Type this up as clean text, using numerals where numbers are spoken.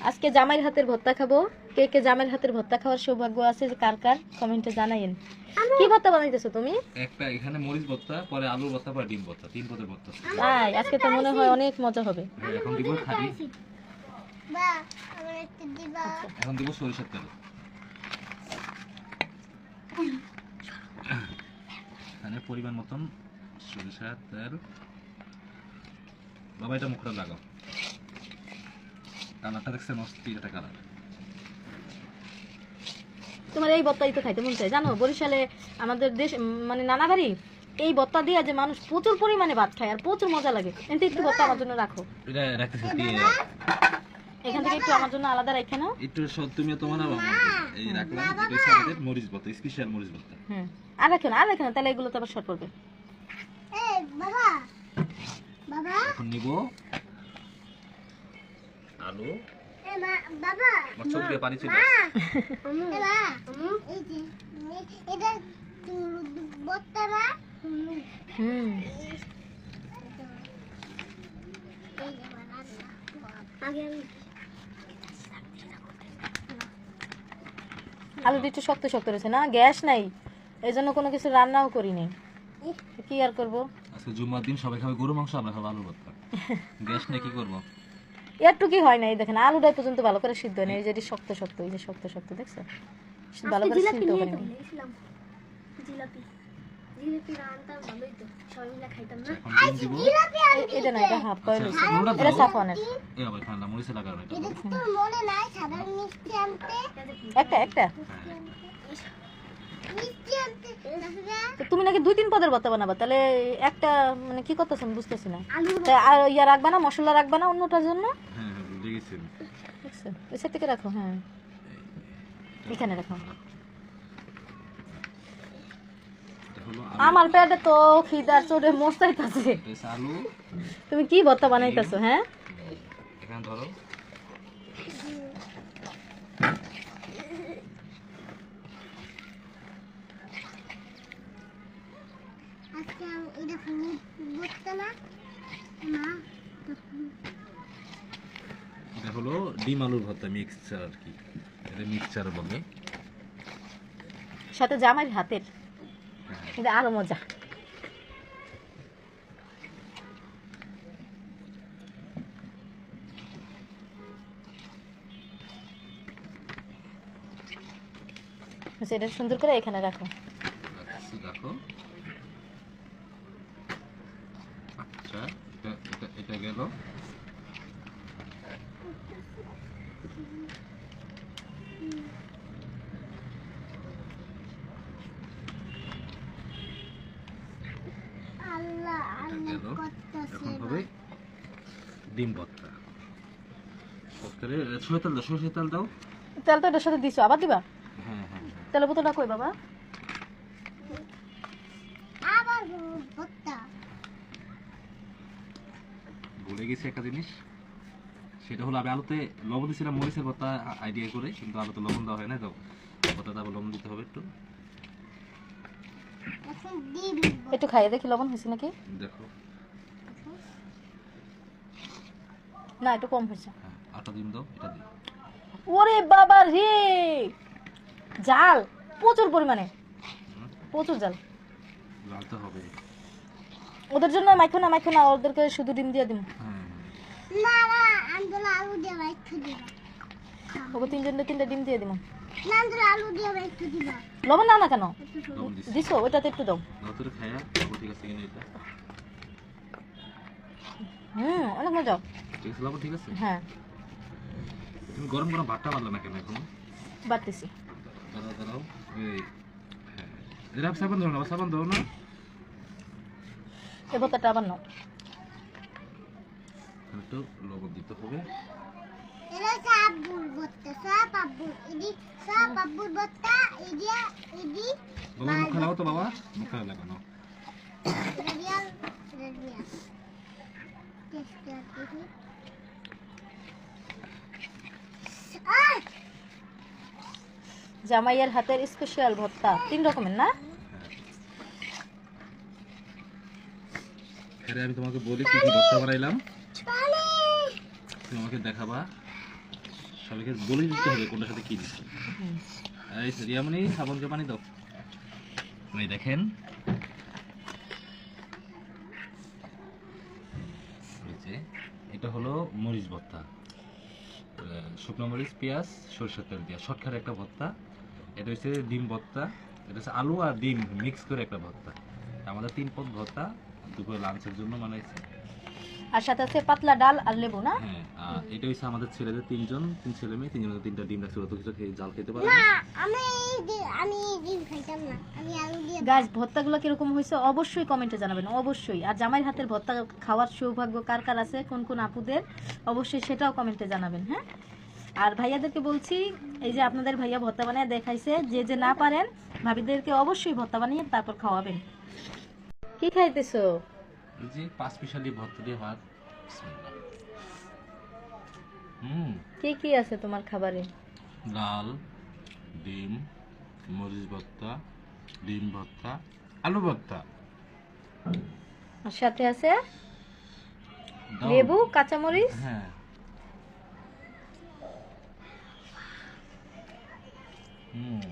আজকে জামাইয়ের হাতের ভর্তা খাবো। কে কে জামাইয়ের হাতের ভর্তা খাওয়ার সৌভাগ্য আছে কার কার কমেন্টে জানাইন। কি ভর্তা বানাইতেছো তুমি? একটা এখানে মরিচ ভর্তা, পরে আলুর ভর্তা, পরে ডিম ভর্তা, তিন পদের ভর্তা। তাই আজকে তো মনে হয় অনেক মজা হবে। এখন দিব খালি, বা আমার একটা দিবা। এখন দিব সরিষার তেল। এখানে পরিমাণ মতন সরিষার তেল। বাবা এটা মুখটা লাগাও, কালারটা দেখছেন অস্থির একটা কালার। তোমার এই ভর্তাই তো খাইতে মন চায় জানো, বরিশালে আমাদের দেশ মানে নানা বাড়ি এই ভর্তা দিয়ে যে মানুষ প্রচুর পরিমাণে ভাত খায় আর প্রচুর মজা লাগে। কিন্তু একটু ভর্তা আমার জন্য রাখো, এটা রাখতেছি কি এখান থেকে একটু আমার জন্য আলাদা রেখে নাও। একটু সব তুমি তোমার এই রাখলাম, এটা হচ্ছে আমাদের মরিচ ভর্তা, স্পেশাল মরিচ ভর্তা। আর রাখো না, আর রাখো না, তাহলে এগুলো তো আবার শর্ট পড়বে। এই বাবা, বাবা, এখন নিব আলু। এই মা, বাবা, আমার চোখ দিয়ে পানি চলে মা, আসছে। এলা, এই যে এটা বত্তারা, আগে আলুটা একটু শক্ত শক্ত রয়েছে না, গ্যাস নাই, এই জন্য কোনো কিছু রান্নাও করিনি। কি আর করবো, আজকে জুম্মার দিন সবাই খাবে গরু মাংস, আমরা খাবো আলু ভর্তা। গ্যাস নেই, কি করবো? একটু কি হয় না, এই দেখেন আলুটাই পর্যন্ত ভালো করে সিদ্ধ নেই, এই যে এটি শক্ত শক্ত, এই যে শক্ত শক্ত দেখছো, ভালো করে সিদ্ধ করেনি। জিলাপি জিলাপি রান্না ভালোই তো, সবাই মিলে খাইতাম না। এখন ডিম দিব। এটা না, এটা হাফ কয়েল আচ্ছা, পুরোটা এটা দাও। সাফওয়ানের। এই আবার খানা মরিচে লাগানো এটা। এটা তোর মনে নাই সাধারণ মিষ্টি আনতে, একটা একটা মিষ্টি আনতে না। তো তুমি নাকি 2-3 পদের ভর্তা বানাবা, তাহলে একটা মানে কি করতেছেন বুঝতেছি না। আলু তাই আর ইয়া রাখবা না, মশলা রাখবা না অন্যটার জন্য? হ্যাঁ হ্যাঁ, বুঝে গেছি আমি। দেখছো, ওই সাইড থেকে রাখো। হ্যাঁ এখানে রাখো। এটা হলো আমার পেটে তো খিদার চোটে মস্তাইতাছে। এটা হচ্ছে আলু। তুমি কি ভর্তা বানাইতেছো? হ্যাঁ এখানে ধরো, আজকে এটা ফুল বত্তা না মা, এটা হলো ডিম আলুর ভর্তা, মিক্সচার আর কি, এটা মিক্সচার বলে। সাথে জামাইয়ের হাতের, এটা আরো মজা। আচ্ছা, এটা সুন্দর করে এখানে রাখো। দেখো, আচ্ছা এটা গেল। আল্লাহ এটা আল্লাহ গেল। করতেছে। এখন হবে ডিম ভর্তা। সরষের তেল দাও, সরষের তেল দাও। তেল তো এটার সাথে দিছো, আবার দিবা? হ্যাঁ হ্যাঁ, তেলের বোতলটা কই বাবা? আবার বত্তা ভুলে গেছি একটা জিনিস, সেটা হলো আমি আলুতে লবণ দিয়েছিলাম মরিচের ভর্তা আইডিয়া করে, কিন্তু আলুতে লবণ দেওয়া হয় না, তো ভর্তাতে আবার লবণ দিতে হবে একটু। এখন ডিম একটু খাইয়ে দেখি লবণ হয়েছে নাকি। দেখো, না একটু কম হয়েছে। হ্যাঁ আটা ডিম দাও, এটা দিই। ওরে বাবা রে, জাল প্রচুর পরিমাণে, প্রচুর জাল। লালতে হবে। ওদের জন্য মাইখো না, মাইখো না, ওদেরকে শুধু ডিম দিয়ে দিন। হ্যাঁ না না আন্দোলা আলু দিয়ে একটু দিবা, ওকে 3 জনের 3টা ডিম দিয়ে দিন। না আন্দোলা আলু দিয়ে একটু দিবা। লবণ দাও না কেন? লবণ দিছি। দিছো, ওইটাতে একটু দাও। দাও তোর খায়া, ঠিক আছে কিনা এটা? অনেক মজা। ঠিক আছে লবণ ঠিক আছে। হ্যাঁ তুমি গরম গরম ভাতটা বাড়লে না কেন এখন? বাড়তেছি। দাঁড়াও দাঁড়াও, এই হ্যাঁ, এরা সাবান দাও না, সাবান দাও না। এই ভর্তাটা আবার নাও। একটু লবণ দিতে হবে। এরা সাবুর বত্তা, সব আব্বুর এদি, সব আব্বুর বত্তা এদি বাবা মুখে লাগাও তো, বাবা মুখে লাগানো। রিয়াল রিয়াল টেস্ট করতে। জামাইয়ের হাতের স্পেশাল ভর্তা 3 রকমের না? এর আমি তোমাকে বলি কি কি ভর্তা বানাইলাম, তুমি আমাকে দেখাবা। সবাইকে বলে দিতে হবে কোনটার সাথে কি দিচ্ছে। হুম। এই রিয়ামণি সাবান দিয়ে পানি দাও। এই দেখেন এই যে এটা হলো মরিচ ভর্তা, শুকনো মরিচ, পেঁয়াজ, সরষের তেল দিয়ে শর্টকাট একটা ভর্তা। এটা হচ্ছে ডিম ভর্তা, এটা হচ্ছে আলু আর ডিম মিক্স করে একটা ভর্তা। আমাদের 3 পদ ভর্তা দুপুরে লাঞ্চের জন্য বানাইছে। আর সাথে আছে পাতলা ডাল আর লেবু না? হ্যাঁ, আর এটা হচ্ছে আমাদের ছেলেদের 3 ছেলে মেয়ে, 3 জনের 3টা ডিম রাখছে, ওরা তো কিছু খেয়ে জাল খেতে পারে না না। আমি ডিম খাইতাম না, আমি আলু দিয়ে গাছ ভর্তাগুলো কিরকম হয়েছে অবশ্যই কমেন্টে জানাবেন, অবশ্যই। আর জামাইয়ের হাতের ভর্তা খাওয়ার সৌভাগ্য কার কার আছে, কোন কোন আপুদের, অবশ্যই সেটাও কমেন্টে জানাবেন। হ্যাঁ, আর ভাইয়াদেরকে বলছি, এই যে আপনাদের ভাইয়া ভর্তা বানিয়ে দেখাইছে, যে যে না পারেন ভাবিদেরকে অবশ্যই ভর্তা বানিয়ে তারপর খাওয়াবেন। কি খাইতেছো? এই যে 5 পিসালি ভর্তা দিয়ে ভাত। বিসমিল্লাহ। কি কি আছে তোমার খাবারে? ডাল, ডিম, মরিচ ভর্তা, ডিম ভর্তা, আলু ভর্তা, আর সাথে আছে ডাল। লেবু, কাঁচামরিচ। হ্যাঁ, হুম